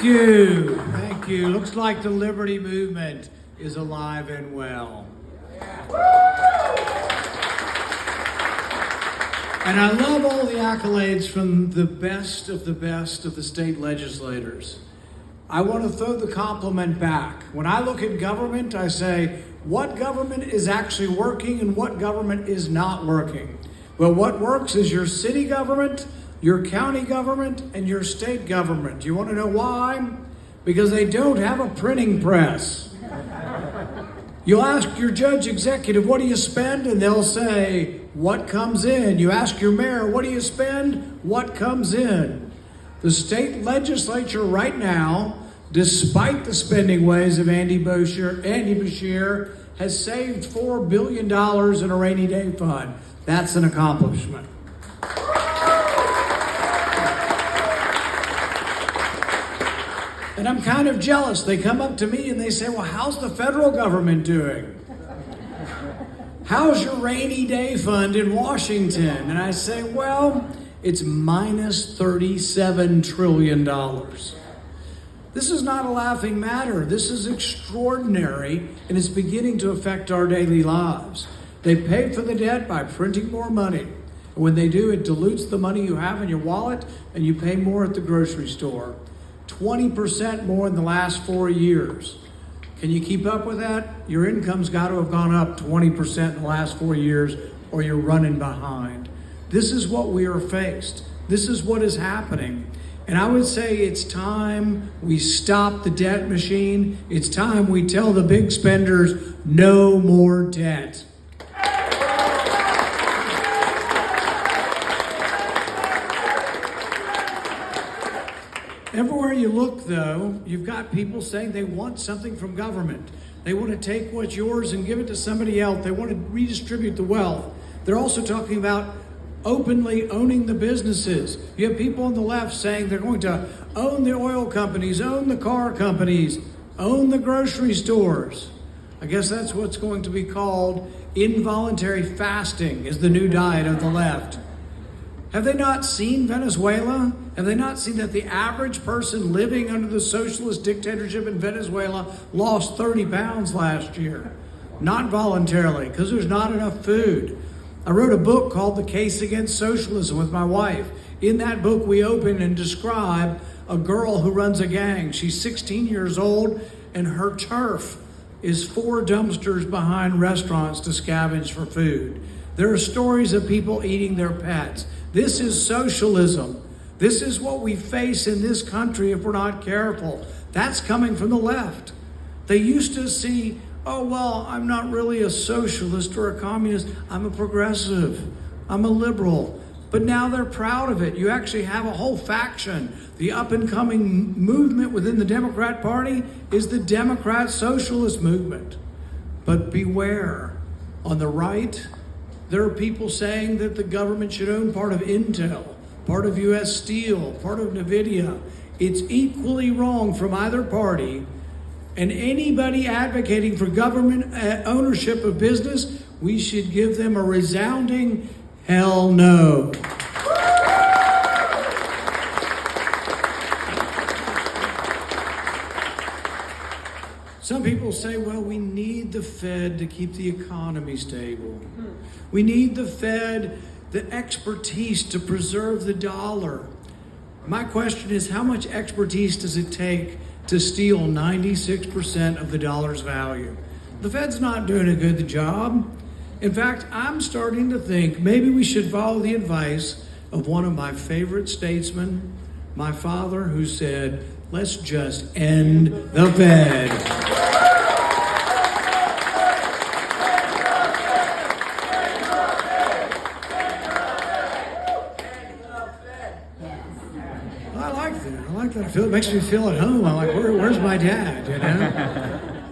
Thank you. Thank you. Looks like the Liberty Movement is alive and well. And I love all the accolades from the best of the state legislators. I want to throw the compliment back. When I look at government, I say, what government is actually working and what government is not working? Well, what works is your city government, your county government, and your state government. You want to know why? Because they don't have a printing press. You'll ask your judge executive, what do you spend? And they'll say, what comes in? You ask your mayor, what do you spend? What comes in? The state legislature right now, despite the spending ways of Andy Beshear, has saved $4 billion in a rainy day fund. That's an accomplishment. And I'm kind of jealous. They come up to me and they say, well, how's the federal government doing? How's your rainy day fund in Washington? And I say, well, it's minus $37 trillion. This is not a laughing matter. This is extraordinary, and it's beginning to affect our daily lives. They pay for the debt by printing more money. And when they do, it dilutes the money you have in your wallet, and you pay more at the grocery store. 20% more in the last 4 years. Can you keep up with that? Your income's got to have gone up 20% in the last 4 years, or you're running behind. This is what we are faced. This is what is happening. And I would say it's time we stop the debt machine. It's time we tell the big spenders, no more debt. Everywhere you look, though, you've got people saying they want something from government. They want to take what's yours and give it to somebody else. They want to redistribute the wealth. They're also talking about openly owning the businesses. You have people on the left saying they're going to own the oil companies, own the car companies, own the grocery stores. I guess that's what's going to be called involuntary fasting, is the new diet of the left. Have they not seen Venezuela? Have they not seen that the average person living under the socialist dictatorship in Venezuela lost 30 pounds last year? Not voluntarily, because there's not enough food. I wrote a book called The Case Against Socialism with my wife. In that book, we open and describe a girl who runs a gang. She's 16 years old, and her turf is 4 dumpsters behind restaurants to scavenge for food. There are stories of people eating their pets. This is socialism. This is what we face in this country if we're not careful. That's coming from the left. They used to see, oh, well, I'm not really a socialist or a communist. I'm a progressive. I'm a liberal. But now they're proud of it. You actually have a whole faction. The up-and-coming movement within the Democrat Party is the Democrat Socialist Movement. But beware. On the right, there are people saying that the government should own part of Intel, part of U.S. Steel, part of NVIDIA. It's equally wrong from either party. And anybody advocating for government ownership of business, we should give them a resounding hell no. Some people say, well, we need the Fed to keep the economy stable. We need the Fed, the expertise to preserve the dollar. My question is, how much expertise does it take to steal 96% of the dollar's value? The Fed's not doing a good job. In fact, I'm starting to think maybe we should follow the advice of one of my favorite statesmen, my father, who said, let's just end the Fed. I like that. It makes me feel at home. I'm like, where's my dad, you know?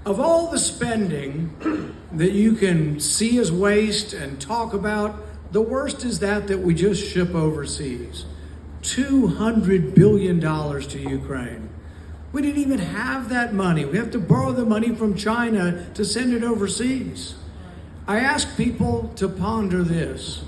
Of all the spending that you can see as waste and talk about, the worst is that we just ship overseas. $200 billion to Ukraine. We didn't even have that money. We have to borrow the money from China to send it overseas. I ask people to ponder this.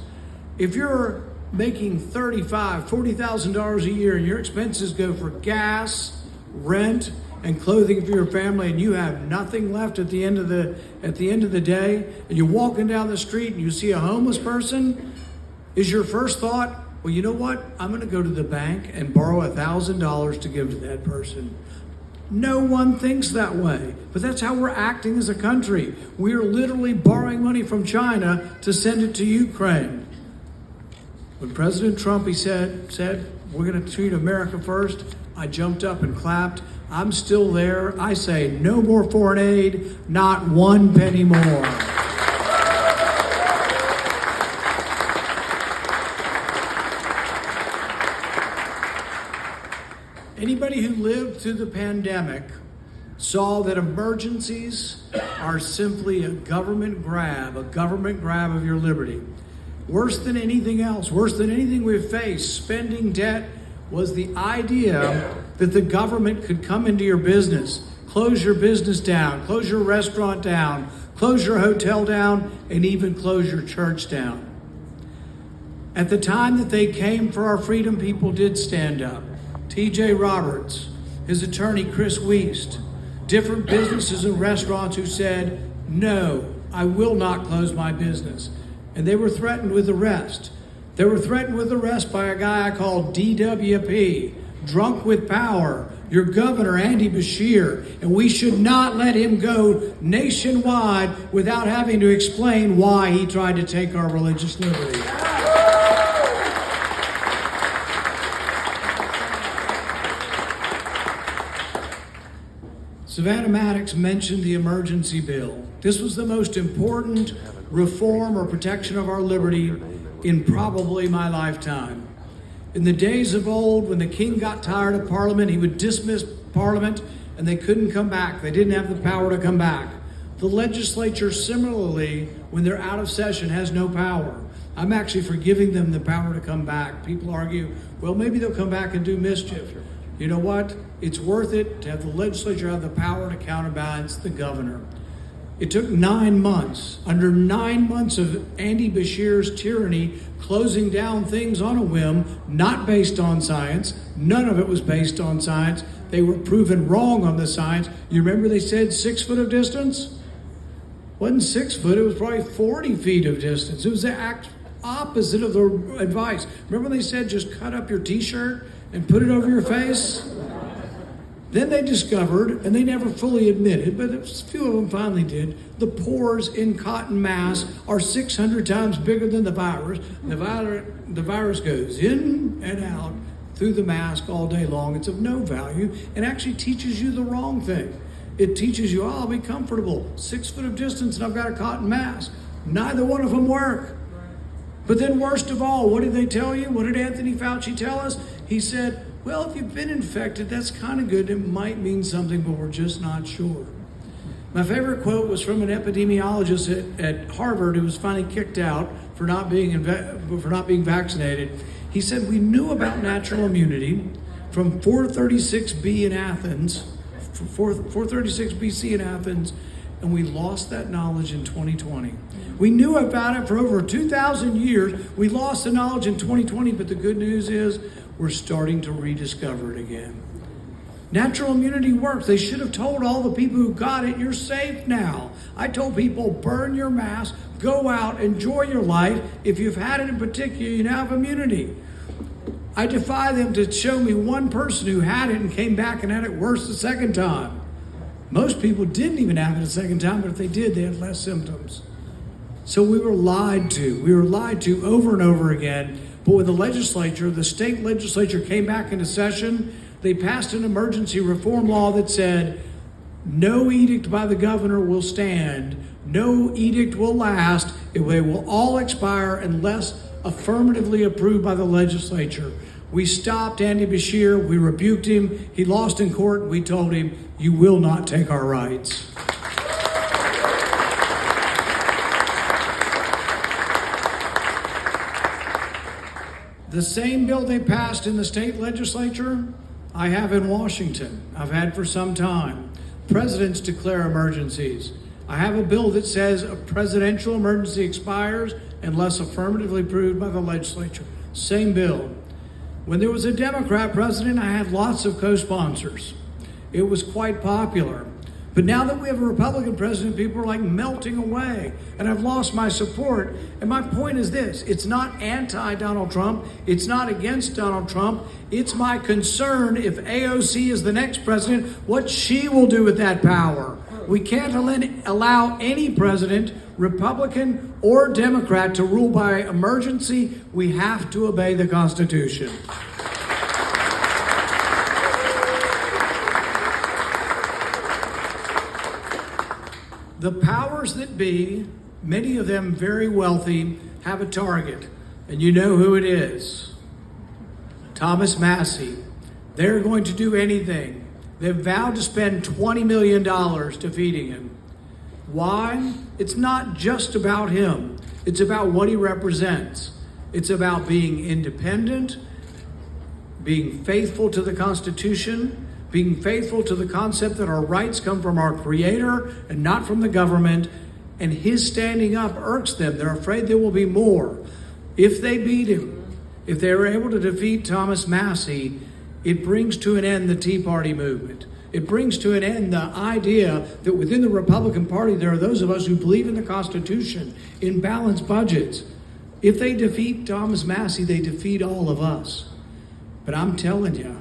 If you're making $35,000, $40,000 a year, and your expenses go for gas, rent, and clothing for your family, and you have nothing left at the end of the day, and you're walking down the street and you see a homeless person, is your first thought, well, you know what? I'm going to go to the bank and borrow $1,000 to give to that person. No one thinks that way, but that's how we're acting as a country. We are literally borrowing money from China to send it to Ukraine. When President Trump, he said, we're going to treat America first, I jumped up and clapped. I'm still there. I say no more foreign aid, not one penny more. Anybody who lived through the pandemic saw that emergencies are simply a government grab of your liberty. Worse than anything else, worse than anything we've faced, spending debt, was the idea that the government could come into your business, close your business down, close your restaurant down, close your hotel down, and even close your church down. At the time that they came for our freedom, people did stand up. T.J. Roberts, his attorney Chris Wiest, different businesses and restaurants who said, no, I will not close my business. And they were threatened with arrest. They were threatened with arrest by a guy I call DWP, drunk with power, your governor, Andy Beshear, and we should not let him go nationwide without having to explain why he tried to take our religious liberty. Savannah Maddox mentioned the emergency bill. This was the most important reform or protection of our liberty in probably my lifetime. In the days of old, when the king got tired of Parliament, he would dismiss Parliament and they couldn't come back. They didn't have the power to come back. The legislature, similarly, when they're out of session, has no power. I'm actually for giving them the power to come back. People argue, well, maybe they'll come back and do mischief. You know what? It's worth it to have the legislature have the power to counterbalance the governor. It took 9 months, under 9 months of Andy Beshear's tyranny, closing down things on a whim, not based on science. None of it was based on science. They were proven wrong on the science. You remember they said 6 foot of distance? It wasn't 6 foot, it was probably 40 feet of distance. It was the opposite of the advice. Remember when they said just cut up your t-shirt and put it over your face? Then they discovered, and they never fully admitted, but a few of them finally did, the pores in cotton masks are 600 times bigger than the virus. The virus goes in and out through the mask all day long. It's of no value and actually teaches you the wrong thing. It teaches you, I'll be comfortable, 6 foot of distance and I've got a cotton mask. Neither one of them work. But then worst of all, what did they tell you? What did Anthony Fauci tell us? He said, well, if you've been infected, that's kind of good. It might mean something, but we're just not sure. My favorite quote was from an epidemiologist at Harvard who was finally kicked out for not being vaccinated. He said, we knew about natural immunity from 436 BC in Athens, and we lost that knowledge in 2020. We knew about it for over 2,000 years. We lost the knowledge in 2020, but the good news is we're starting to rediscover it again. Natural immunity works. They should have told all the people who got it, you're safe now. I told people, burn your mask, go out, enjoy your life. If you've had it in particular, you now have immunity. I defy them to show me one person who had it and came back and had it worse the second time. Most people didn't even have it a second time, but if they did, they had less symptoms. So we were lied to. We were lied to over and over again. But when the state legislature came back into session, they passed an emergency reform law that said, no edict by the governor will stand, no edict will last, they will all expire unless affirmatively approved by the legislature. We stopped Andy Beshear, we rebuked him, he lost in court, we told him, you will not take our rights. The same bill they passed in the state legislature, I have in Washington. I've had for some time. Presidents declare emergencies. I have a bill that says a presidential emergency expires unless affirmatively approved by the legislature. same bill. When there was a Democrat president, I had lots of co-sponsors. It was quite popular. But now that we have a Republican president, people are like melting away, and I've lost my support. And my point is this: it's not anti-Donald Trump, it's not against Donald Trump, it's my concern if AOC is the next president, what she will do with that power. We can't allow any president, Republican or Democrat, to rule by emergency. We have to obey the Constitution. The powers that be, many of them very wealthy, have a target, and you know who it is. Thomas Massie. They're going to do anything. They've vowed to spend $20 million defeating him. Why? It's not just about him. It's about what he represents. It's about being independent, being faithful to the Constitution, being faithful to the concept that our rights come from our Creator and not from the government. And his standing up irks them. They're afraid there will be more. If they beat him, if they were able to defeat Thomas Massie, it brings to an end the Tea Party movement. It brings to an end the idea that within the Republican Party there are those of us who believe in the Constitution, in balanced budgets. If they defeat Thomas Massie, they defeat all of us. But I'm telling you,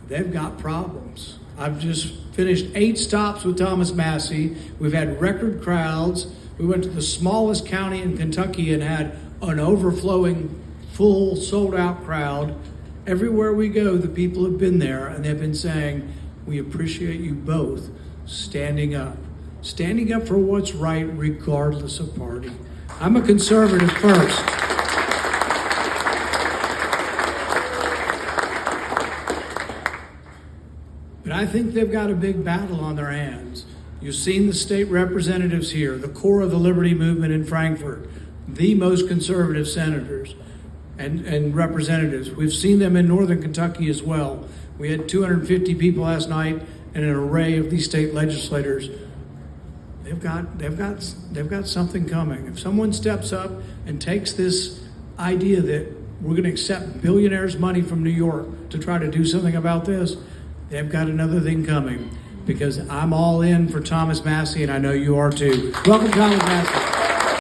they've got problems. I've just finished 8 stops with Thomas Massie. We've had record crowds. We went to the smallest county in Kentucky and had an overflowing, full, sold-out crowd. Everywhere we go, the people have been there, and they've been saying, we appreciate you both standing up for what's right regardless of party. I'm a conservative first. But I think they've got a big battle on their hands. You've seen the state representatives here, the core of the liberty movement in Frankfurt, the most conservative senators and representatives. We've seen them in northern Kentucky as well. We had 250 people last night and an array of these state legislators. They've got something coming. If someone steps up and takes this idea that we're going to accept billionaires' money from New York to try to do something about this, they've got another thing coming, because I'm all in for Thomas Massie, and I know you are too. Welcome, Thomas Massie.